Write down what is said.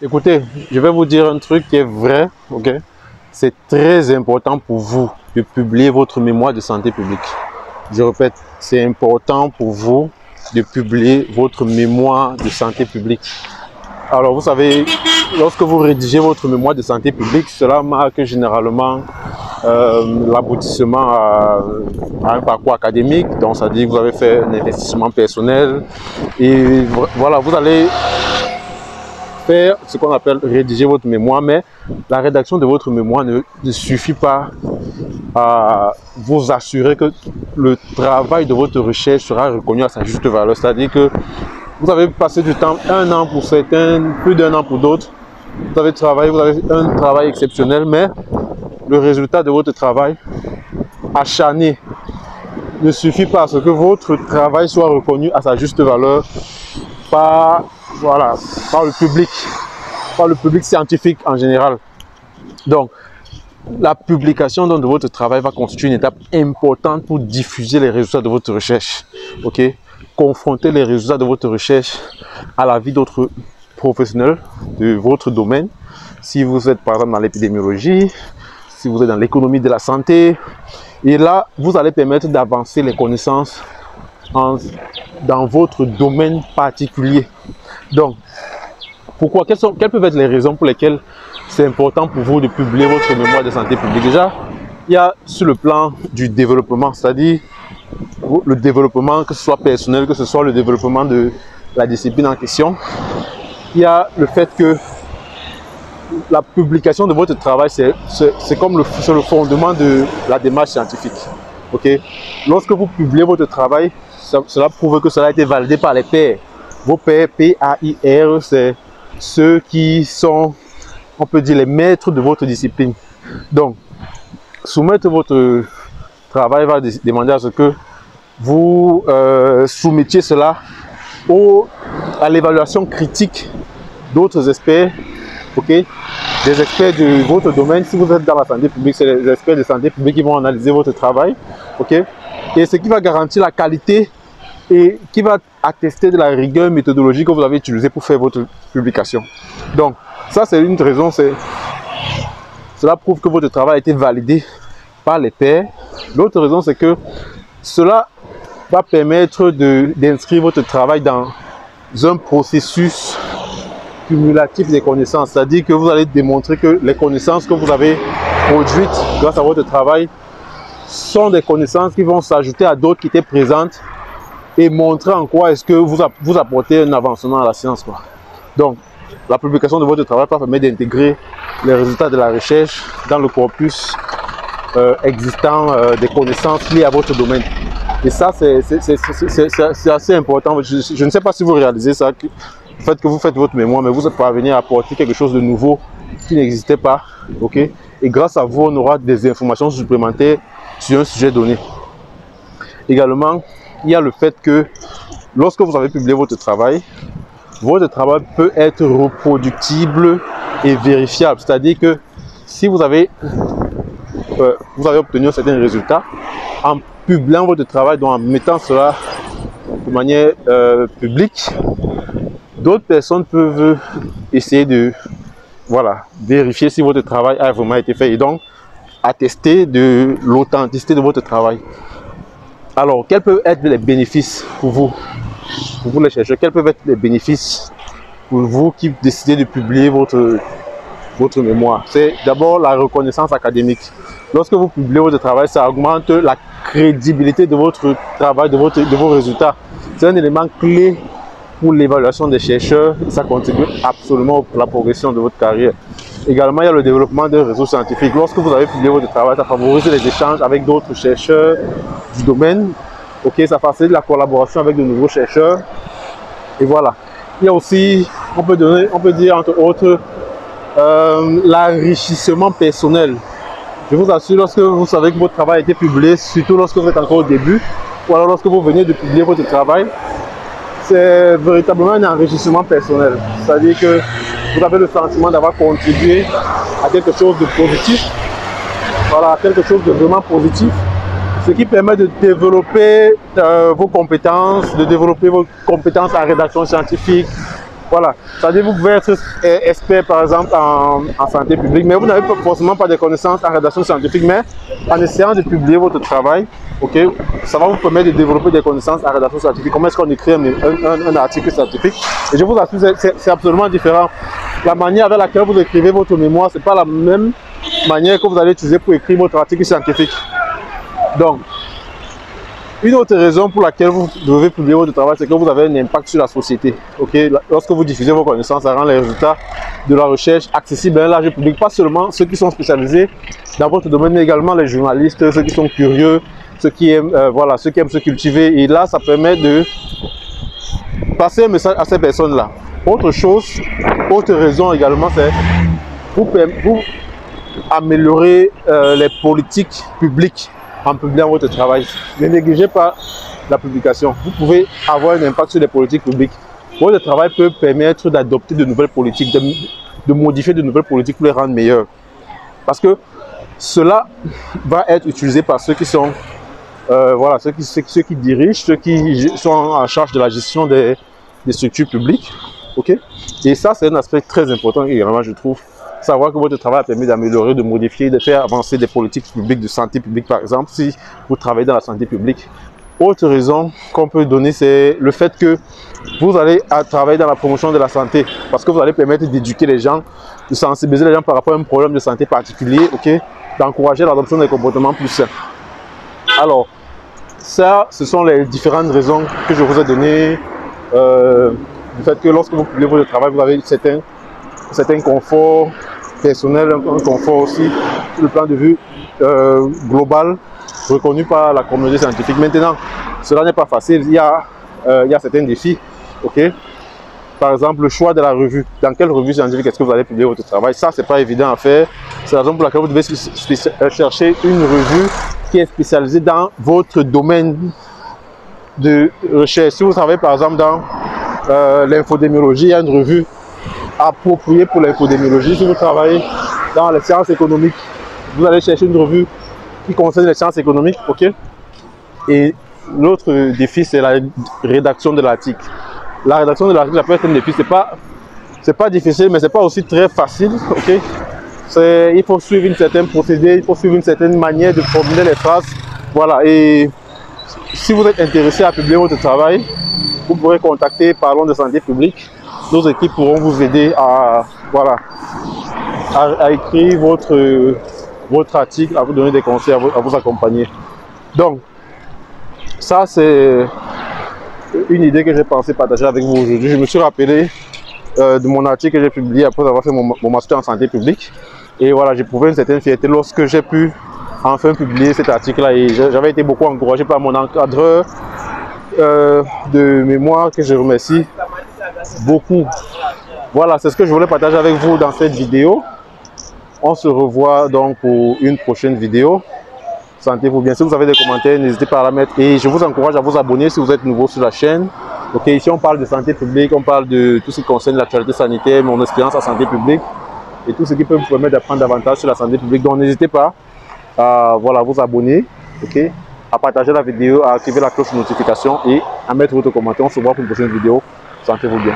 Écoutez, je vais vous dire un truc qui est vrai, ok? C'est très important pour vous de publier votre mémoire de santé publique. Je répète, c'est important pour vous de publier votre mémoire de santé publique. Alors, vous savez, lorsque vous rédigez votre mémoire de santé publique, cela marque généralement l'aboutissement à un parcours académique. Donc, ça dit que vous avez fait un investissement personnel. Et voilà, vous allez faire ce qu'on appelle rédiger votre mémoire, mais la rédaction de votre mémoire ne suffit pas à vous assurer que le travail de votre recherche sera reconnu à sa juste valeur. C'est-à-dire que vous avez passé du temps, 1 an pour certains, plus d'1 an pour d'autres. Vous avez travaillé, vous avez un travail exceptionnel, mais le résultat de votre travail acharné ne suffit pas à ce que votre travail soit reconnu à sa juste valeur par, voilà, par le public scientifique en général. Donc, la publication de votre travail va constituer une étape importante pour diffuser les résultats de votre recherche. Ok? Confronter les résultats de votre recherche à la vie d'autres professionnels de votre domaine. Si vous êtes par exemple dans l'épidémiologie, si vous êtes dans l'économie de la santé, et là, vous allez permettre d'avancer les connaissances dans votre domaine particulier. Donc, pourquoi? Quelles peuvent être les raisons pour lesquelles c'est important pour vous de publier votre mémoire de santé publique? Déjà, il y a sur le plan du développement, c'est-à-dire le développement, que ce soit personnel, que ce soit le développement de la discipline en question. Il y a le fait que la publication de votre travail, c'est comme le fondement de la démarche scientifique. Okay? Lorsque vous publiez votre travail, cela prouve que cela a été validé par les pairs. Vos pairs, P-A-I-R, c'est ceux qui sont, on peut dire, les maîtres de votre discipline. Donc, soumettre votre travail va demander à ce que vous soumettiez cela à l'évaluation critique d'autres experts, ok, des experts de votre domaine. Si vous êtes dans la santé publique, c'est les experts de santé publique qui vont analyser votre travail, ok, et ce qui va garantir la qualité et qui va attester de la rigueur méthodologique que vous avez utilisée pour faire votre publication. Donc, ça c'est une raison, cela prouve que votre travail a été validé par les pairs. L'autre raison, c'est que cela va permettre d'inscrire votre travail dans un processus cumulatif des connaissances. C'est-à-dire que vous allez démontrer que les connaissances que vous avez produites grâce à votre travail sont des connaissances qui vont s'ajouter à d'autres qui étaient présentes et montrer en quoi est-ce que vous apportez un avancement à la science, quoi. Donc, la publication de votre travail va permettre d'intégrer les résultats de la recherche dans le corpus existant des connaissances liées à votre domaine. Et ça, c'est assez important. Je ne sais pas si vous réalisez ça, le fait que vous faites votre mémoire, mais vous êtes parvenu à apporter quelque chose de nouveau qui n'existait pas. Ok? Et grâce à vous, on aura des informations supplémentaires sur un sujet donné. Également, il y a le fait que lorsque vous avez publié votre travail peut être reproductible et vérifiable. C'est-à-dire que si vous avez obtenu un certain résultat, en publiant votre travail, donc en mettant cela de manière publique, d'autres personnes peuvent essayer de vérifier si votre travail a vraiment été fait et donc attester de l'authenticité de votre travail. Alors, quels peuvent être les bénéfices pour vous les chercheurs? Quels peuvent être les bénéfices pour vous qui décidez de publier votre mémoire? C'est d'abord la reconnaissance académique. Lorsque vous publiez votre travail, ça augmente la crédibilité de votre travail, de vos résultats. C'est un élément clé pour l'évaluation des chercheurs. Ça contribue absolument à la progression de votre carrière. Également, il y a le développement d'un réseau scientifique. Lorsque vous avez publié votre travail, ça favorise les échanges avec d'autres chercheurs du domaine. Ok, ça facilite la collaboration avec de nouveaux chercheurs. Et voilà. Il y a aussi, on peut dire entre autres, l'enrichissement personnel. Je vous assure, lorsque vous savez que votre travail a été publié, surtout lorsque vous êtes encore au début, ou alors lorsque vous venez de publier votre travail, c'est véritablement un enrichissement personnel. C'est-à-dire que vous avez le sentiment d'avoir contribué à quelque chose de positif, voilà, quelque chose de vraiment positif, ce qui permet de développer vos compétences, en rédaction scientifique, Voilà, c'est-à-dire vous pouvez être expert par exemple en santé publique, mais vous n'avez pas forcément pas de connaissances en rédaction scientifique, mais en essayant de publier votre travail, ok, ça va vous permettre de développer des connaissances en rédaction scientifique. Comment est-ce qu'on écrit un article scientifique? Et je vous assure, c'est absolument différent. La manière avec laquelle vous écrivez votre mémoire, ce n'est pas la même manière que vous allez utiliser pour écrire votre article scientifique. Donc, une autre raison pour laquelle vous devez publier votre travail, c'est que vous avez un impact sur la société. Okay? Lorsque vous diffusez vos connaissances, ça rend les résultats de la recherche accessibles à un large public. Pas seulement ceux qui sont spécialisés dans votre domaine, mais également les journalistes, ceux qui sont curieux, ceux qui aiment, voilà, ceux qui aiment se cultiver. Et là, ça permet de passer un message à ces personnes-là. Autre chose, autre raison également, c'est pour améliorer les politiques publiques en publiant votre travail. Ne négligez pas la publication. Vous pouvez avoir un impact sur les politiques publiques. Votre travail peut permettre d'adopter de nouvelles politiques, de modifier de nouvelles politiques pour les rendre meilleures. Parce que cela va être utilisé par ceux qui sont, voilà, ceux qui dirigent, ceux qui sont en charge de la gestion des structures publiques. Okay? Et ça, c'est un aspect très important également, je trouve. Savoir que votre travail a permis d'améliorer, de modifier, de faire avancer des politiques publiques, de santé publique par exemple, si vous travaillez dans la santé publique. Autre raison qu'on peut donner, c'est le fait que vous allez travailler dans la promotion de la santé, parce que vous allez permettre d'éduquer les gens, de sensibiliser les gens par rapport à un problème de santé particulier, okay? D'encourager l'adoption des comportements plus sains. Alors, ça, ce sont les différentes raisons que je vous ai données, du fait que lorsque vous publiez votre travail, vous avez certains conforts personnel, un confort aussi sur le plan de vue global, reconnu par la communauté scientifique. Maintenant, cela n'est pas facile, il y a certains défis. Okay? Par exemple, le choix de la revue. Dans quelle revue scientifique est-ce que vous allez publier votre travail? Ça, c'est pas évident à faire. C'est la raison pour laquelle vous devez chercher une revue qui est spécialisée dans votre domaine de recherche. Si vous travaillez par exemple dans l'infodémiologie, il y a une revue appropriée pour l'infodémiologie. Si vous travaillez dans les sciences économiques, vous allez chercher une revue qui concerne les sciences économiques. Ok? Et l'autre défi, c'est la rédaction de l'article. La rédaction de l'article, ça peut être un défi. C'est pas difficile, mais c'est pas aussi très facile. Ok? Il faut suivre une certaine procédé, il faut suivre une certaine manière de formuler les phrases. Voilà. Et si vous êtes intéressé à publier votre travail, vous pourrez contacter Parlons de santé publique. Nos équipes pourront vous aider à, voilà, à écrire votre article, à vous donner des conseils, à vous accompagner. Donc, ça c'est une idée que j'ai pensé partager avec vous aujourd'hui. Je me suis rappelé de mon article que j'ai publié après avoir fait mon master en santé publique. Et voilà, j'ai prouvé une certaine fierté lorsque j'ai pu enfin publier cet article-là. Et j'avais été beaucoup encouragé par mon encadreur de mémoire que je remercie beaucoup. Voilà, c'est ce que je voulais partager avec vous dans cette vidéo. On se revoit donc pour une prochaine vidéo. Sentez-vous bien. Si vous avez des commentaires, n'hésitez pas à la mettre. Et je vous encourage à vous abonner si vous êtes nouveau sur la chaîne. Ok, ici on parle de santé publique, on parle de tout ce qui concerne l'actualité sanitaire, mon expérience en santé publique et tout ce qui peut vous permettre d'apprendre davantage sur la santé publique. Donc n'hésitez pas à voilà, vous abonner, ok, à partager la vidéo, à activer la cloche de notification et à mettre votre commentaire. On se voit pour une prochaine vidéo. Sentez-vous bien.